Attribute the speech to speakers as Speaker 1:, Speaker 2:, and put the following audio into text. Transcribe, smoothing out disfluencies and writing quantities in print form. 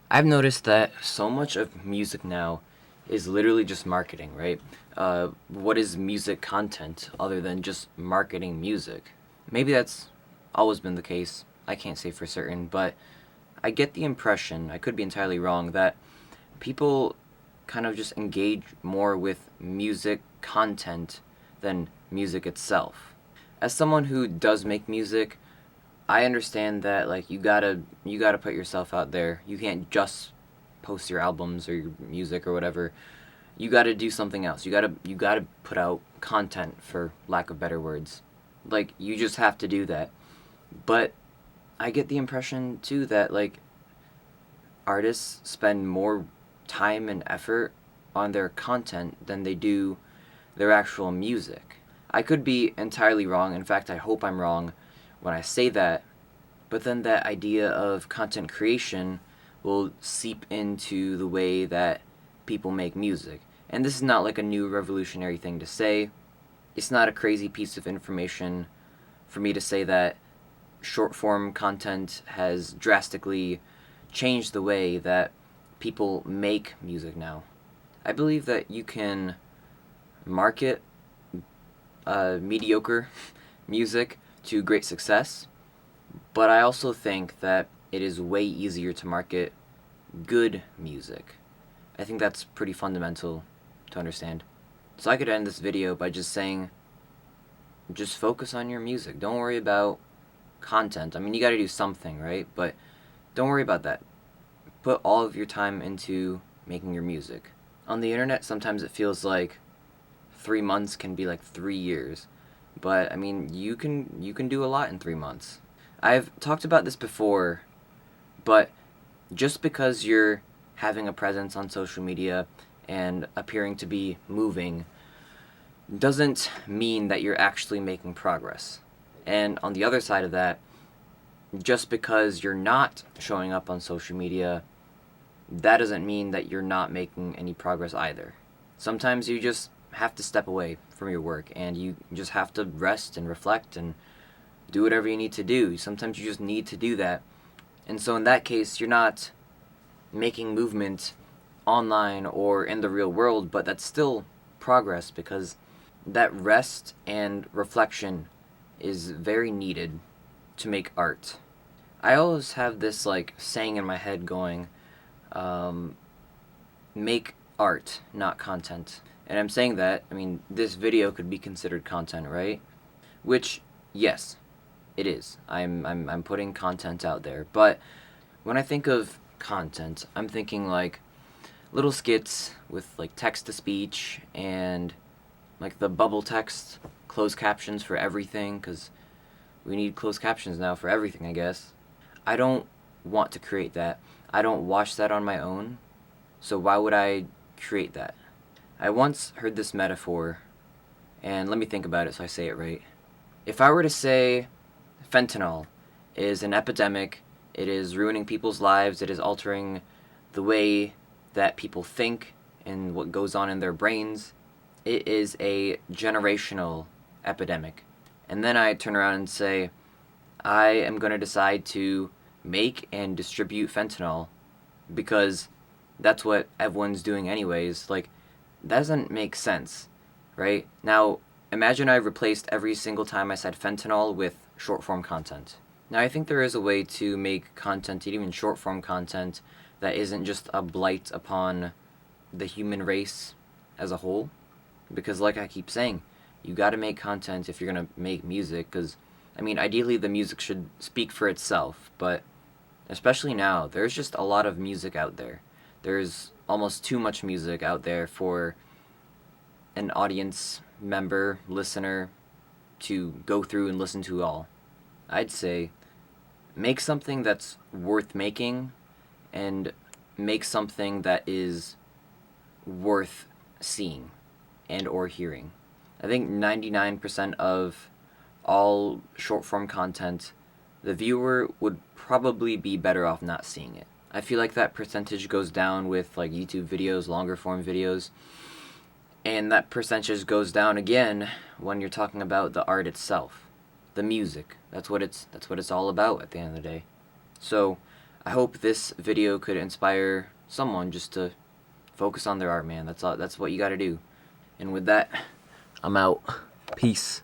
Speaker 1: I've noticed that so much of music now is literally just marketing, right? What is music content other than just marketing music? Maybe that's always been the case. I can't say for certain, but I get the impression, I could be entirely wrong, that people kind of just engage more with music content than music itself. As someone who does make music, I understand that like you gotta put yourself out there. You can't just post your albums or your music or whatever. You gotta do something else. You gotta put out content, for lack of better words. Like you just have to do that. But I get the impression too that like artists spend more time and effort on their content than they do their actual music. I could be entirely wrong. In fact, I hope I'm wrong when I say that. But then that idea of content creation will seep into the way that people make music. And this is not like a new revolutionary thing to say. It's not a crazy piece of information for me to say that short form content has drastically changed the way that people make music now. I believe that you can market mediocre music to great success, but I also think that it is way easier to market good music. I think that's pretty fundamental to understand. So I could end this video by just saying, just focus on your music. Don't worry about content. I mean, you gotta do something, right? But don't worry about that. Put all of your time into making your music. On the internet, sometimes it feels like 3 months can be like 3 years. But I mean, you can do a lot in 3 months. I've talked about this before, but just because you're having a presence on social media and appearing to be moving doesn't mean that you're actually making progress. And on the other side of that, just because you're not showing up on social media, that doesn't mean that you're not making any progress either. Sometimes you just have to step away from your work and you just have to rest and reflect and do whatever you need to do. Sometimes you just need to do that. And so in that case, you're not making movement online or in the real world, but that's still progress because that rest and reflection is very needed to make art. I always have this like saying in my head going, um, make art, not content. And I'm saying that, I mean, this video could be considered content, right? Which, yes, it is. I'm putting content out there. But when I think of content, I'm thinking like little skits with like text to speech and like the bubble text, closed captions for everything, because we need closed captions now for everything, I guess. I don't want to create that. I don't watch that on my own, so why would I create that? I once heard this metaphor, and let me think about it so I say it right. If I were to say fentanyl is an epidemic, it is ruining people's lives, it is altering the way that people think and what goes on in their brains, it is a generational epidemic. And then I turn around and say, I am going to decide to make and distribute fentanyl because that's what everyone's doing anyways. Like, that doesn't make sense, right? Now, imagine I replaced every single time I said fentanyl with short form content. Now, I think there is a way to make content, even short form content, that isn't just a blight upon the human race as a whole. Because, like I keep saying, you gotta make content if you're gonna make music, because, I mean, ideally the music should speak for itself, but especially now, there's just a lot of music out there. There's almost too much music out there for an audience member, listener, to go through and listen to all. I'd say make something that's worth making and make something that is worth seeing and or hearing. I think 99% of all short form content, the viewer would probably be better off not seeing it. I feel like that percentage goes down with like YouTube videos, longer form videos, and that percentage goes down again when you're talking about the art itself, the music. That's what it's all about at the end of the day. So, I hope this video could inspire someone just to focus on their art, man. That's all. That's what you gotta do. And with that, I'm out. Peace.